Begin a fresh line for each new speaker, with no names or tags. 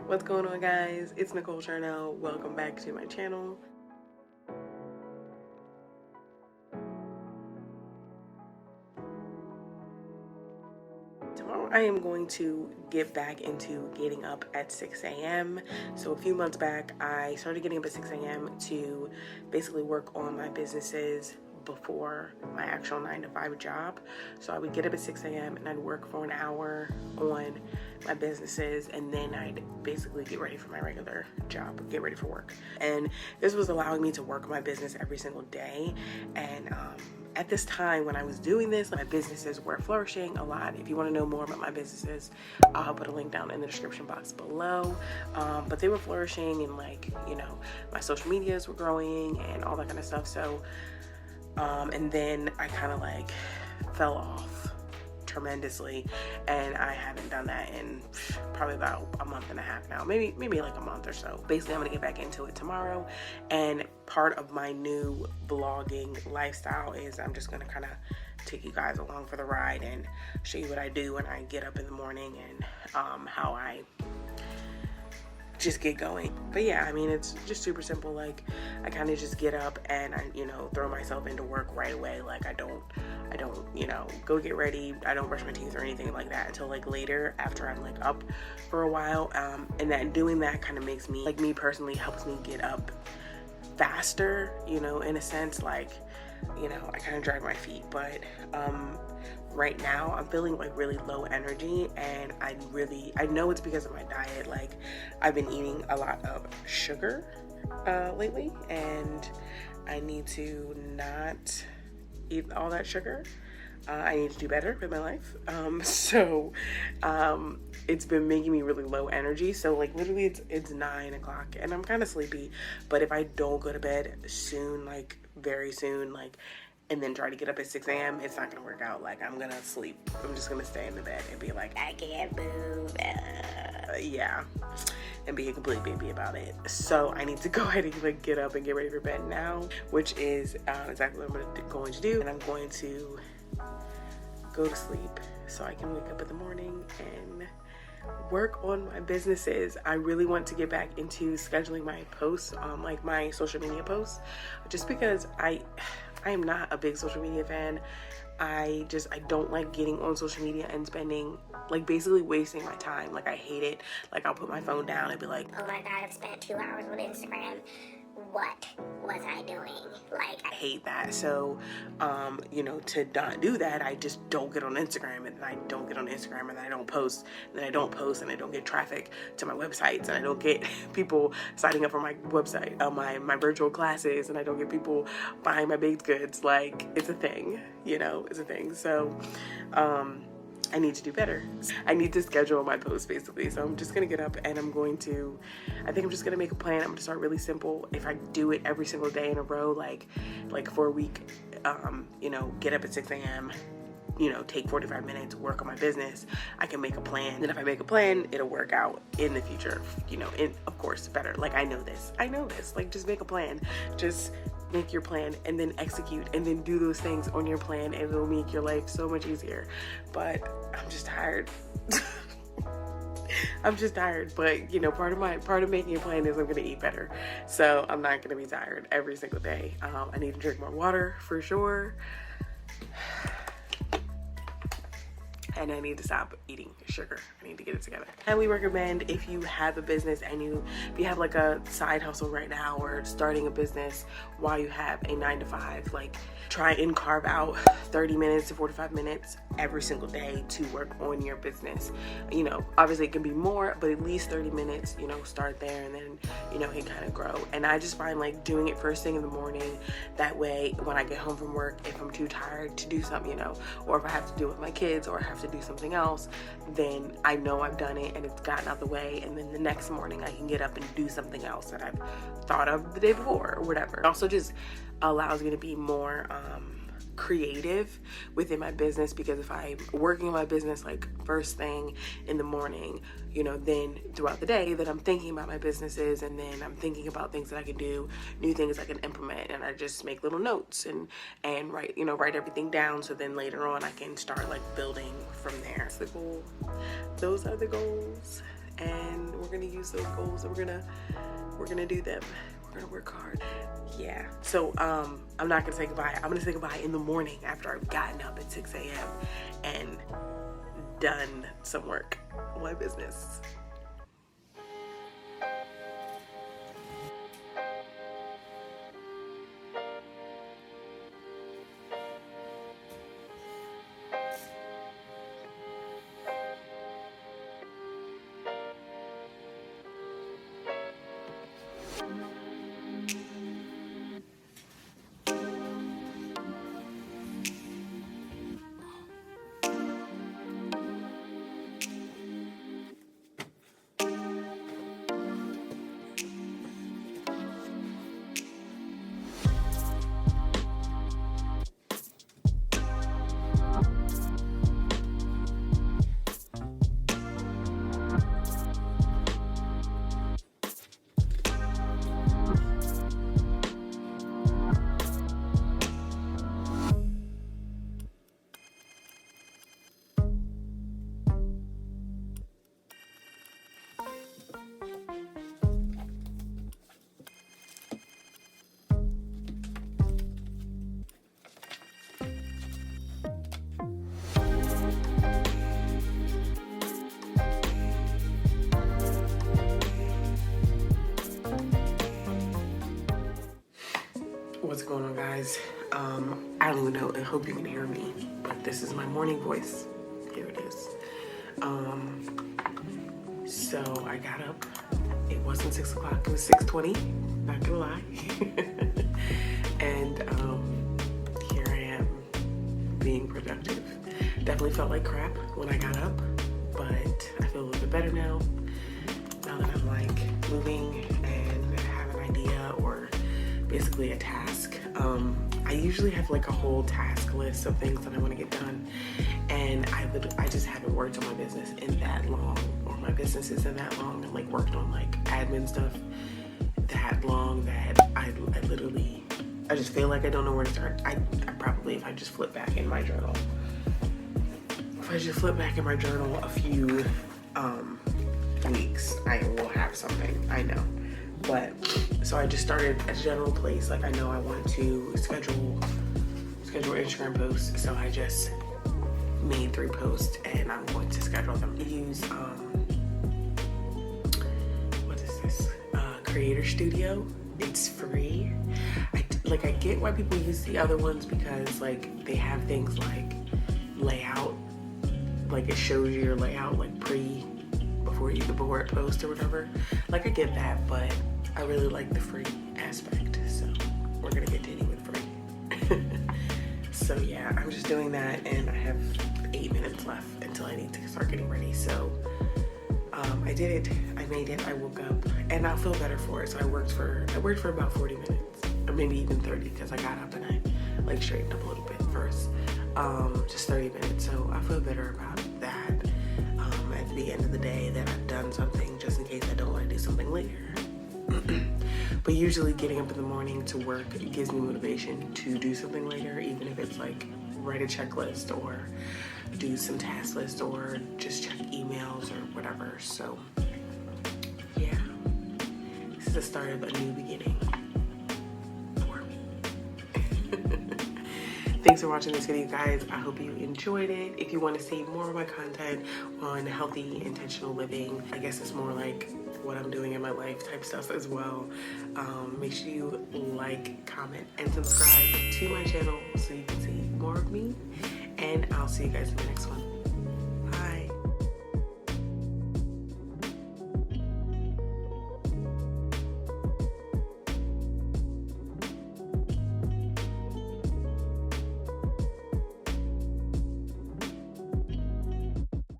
What's going on, guys? It's Nicole Charnel. Welcome back to my channel. Tomorrow I am going to get back into getting up at 6 a.m. So a few months back I started getting up at 6 a.m. to basically work on my businesses before my actual 9-to-5 job. So I would get up at 6 a.m. and I'd work for an hour on my businesses, and then I'd basically get ready for my regular job, get ready for work. And this was allowing me to work my business every single day. And at this time when I was doing this, my businesses were flourishing a lot. If you want to know more about my businesses, I'll put a link down in the description box below. But they were flourishing, and my social medias were growing and all that kind of stuff. So and then I kind of fell off tremendously, and I haven't done that in probably about a month and a half now, maybe like a month or so. Basically, I'm gonna get back into it tomorrow, and part of my new vlogging lifestyle is I'm just gonna kind of take you guys along for the ride and show you what I do when I get up in the morning, and how I just get going. But yeah, I mean, it's just super simple. Like, I kind of just get up and I throw myself into work right away. Like, I don't go get ready, I don't brush my teeth or anything like that until later, after I'm up for a while. And that doing that kind of makes me, me personally, helps me get up faster, in a sense. I kind of drag my feet, but right now I'm feeling really low energy, and I know it's because of my diet. I've been eating a lot of sugar lately, and I need to not eat all that sugar. I need to do better with my life. So it's been making me really low energy. So literally it's 9 o'clock and I'm kind of sleepy, but if I don't go to bed soon, very soon, and then try to get up at 6 a.m., it's not gonna work out. I'm gonna sleep. I'm just gonna stay in the bed and be like, I can't move. Yeah, and be a complete baby about it. So I need to go ahead and get up and get ready for bed now, which is exactly what I'm going to do. And I'm going to go to sleep so I can wake up in the morning and work on my businesses. I really want to get back into scheduling my posts, my social media posts, just because I am not a big social media fan. I don't like getting on social media and spending, basically wasting my time. I hate it. I'll put my phone down and be like, oh my God, I've spent 2 hours on Instagram. What was I doing? I hate that. So, to not do that, I just don't get on Instagram, and then I don't get on Instagram, and then I don't post, and then I don't post, and I don't get traffic to my websites, and I don't get people signing up for my website, my virtual classes, and I don't get people buying my baked goods. It's a thing, it's a thing. So, I need to do better. I need to schedule my posts, basically. So I'm just gonna get up and I think I'm just gonna make a plan. I'm gonna start really simple. If I do it every single day in a row, like for a week, get up at 6 a.m., take 45 minutes, work on my business, I can make a plan. And if I make a plan, it'll work out in the future, of course, better. I know this. Just make a plan. Just make your plan and then execute and then do those things on your plan, and it'll make your life so much easier. But I'm just tired. I'm just tired, but part of making a plan is I'm gonna eat better. So I'm not gonna be tired every single day. I need to drink more water for sure. And I need to stop eating sugar. I need to get it together. And we recommend, if you have a business and if you have a side hustle right now, or starting a business while you have a 9-to-5, try and carve out 30 minutes to 45 minutes every single day to work on your business. Obviously it can be more, but at least 30 minutes, start there, and then, it kind of grow. And I just find doing it first thing in the morning. That way, when I get home from work, if I'm too tired to do something, or if I have to do it with my kids, or I have to do something else, then I know I've done it and it's gotten out the way, and then the next morning I can get up and do something else that I've thought of the day before or whatever. It also just allows me to be more creative within my business, because if I'm working on my business first thing in the morning, then throughout the day that I'm thinking about my businesses, and then I'm thinking about things that I can do, new things I can implement, and I just make little notes and write everything down, so then later on I can start building from there. That's the goal. Those are the goals. and we're gonna use those goals, and we're gonna do them. We're gonna work hard. Yeah. So I'm not gonna say goodbye. I'm gonna say goodbye in the morning after I've gotten up at 6 a.m. and done some work on my business. What's going on, guys? I don't even know. I hope you can hear me, but this is my morning voice. Here it is. So I got up. It wasn't 6 o'clock. It was 6:20. Not gonna lie. And here I am being productive. Definitely felt like crap when I got up, but I feel a little bit better now. Now that I'm like moving and have an idea or basically a task. I usually have like a whole task list of things that I want to get done, and I just haven't worked on my business in that long, or my business isn't that long, and like worked on like admin stuff that long that I literally, I just feel like I don't know where to start. I probably, if I just flip back in my journal, a few weeks, I will have something, I know. But so I just started a general place. Like I know I want to schedule Instagram posts, so I just made 3 posts and I'm going to schedule them. I use what is this? Creator Studio. It's free. I get why people use the other ones because like they have things like layout, like it shows you your layout like before it posts or whatever. Like I get that, but I really like the free aspect, so we're gonna continue with free. So yeah, I'm just doing that, and I have 8 minutes left until I need to start getting ready. So I did it. I made it. I woke up, and I feel better for it. So I worked for about 40 minutes, or maybe even 30, because I got up and I like straightened up a little bit first. Just 30 minutes. So I feel better about that. At the end of the day, that I've done something, just in case I don't want to do something later. But usually getting up in the morning to work, it gives me motivation to do something later, even if it's like write a checklist or do some task list or just check emails or whatever. So yeah, this is the start of a new beginning for me. Thanks for watching this video, guys. I hope you enjoyed it. If you want to see more of my content on healthy, intentional living, I guess it's more like what I'm doing in my life type stuff as well, make sure you like, comment, and subscribe to my channel so you can see more of me, and I'll see you guys in the next one.